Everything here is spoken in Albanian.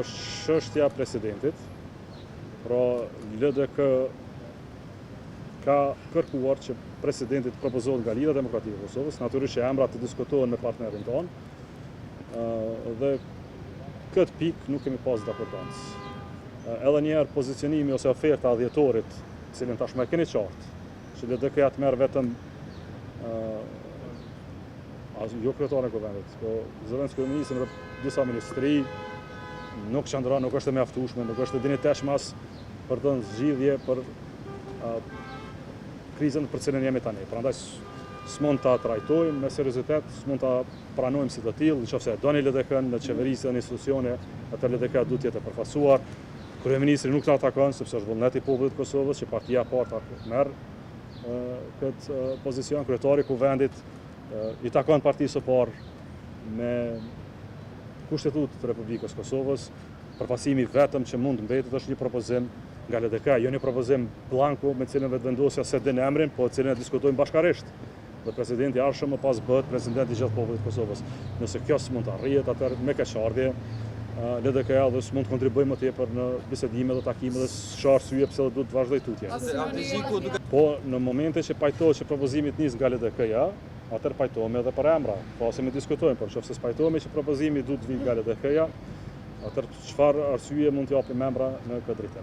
është çështja e presidentit. Pra, LDK ka kërkuar që presidentit propozohet nga Lidhja Demokratike e Kosovës, natyrisht që emrat të diskutohen me partnerin tonë, dhe këtë pikë nuk kemi pas dakordancë. Edhe njerë pozicionimi ose oferta dhjetorit, cilin tashmë e keni qartë, që LDK-ja të merr vetëm jo kryetarin e kuvendit, po zëvendës kryeministrin dhe disa ministri, nuk qëndron, nuk është e mjaftueshme, nuk është e dinjiteshme as për të zgjidhje për krizën për cilën jemi tani. Prandaj s'mund ta trajtojmë me seriozitet, s'mund ta pranojmë si të tillë, nëse doni LDK-n në qeverisë dhe në institucione, atë LDK duhet të jetë e përfaqësuar. Kryeministri nuk ta takon sepse është vullneti i popullit të Kosovës që partia e parë merr këtë pozicion. Kryetari i kuvendit i takon partisë së parë me kushtetutën e Republikës Kosovës. Përfaqësimi vetëm që mund mbetet është një propozim nga LDK, jo një propozim blanko me cilën vetëvendosja se din emrin, po cilën e diskutojmë bashkarisht. Dhe presidenti i ardhshëm më pas bëhet president i gjithë popullit të Kosovës. Nëse kjo s'mund të arrihet, atëherë me keqardhje LDK-ja dhe s'mund të kontribuojë më tepër në bisedime dhe takime dhe s'ka arsye pse duhet të vazhdoj tutje. Po në momente që pajtohet që propozimi të nis nga LDK-ja, atëherë pajtohemi edhe për emra. Pasim të diskutojmë, por nëse pajtohemi që propozimi duhet të vijë nga LDK-ja, atëherë çfarë arsye mund të japim emra në këtë drejtim?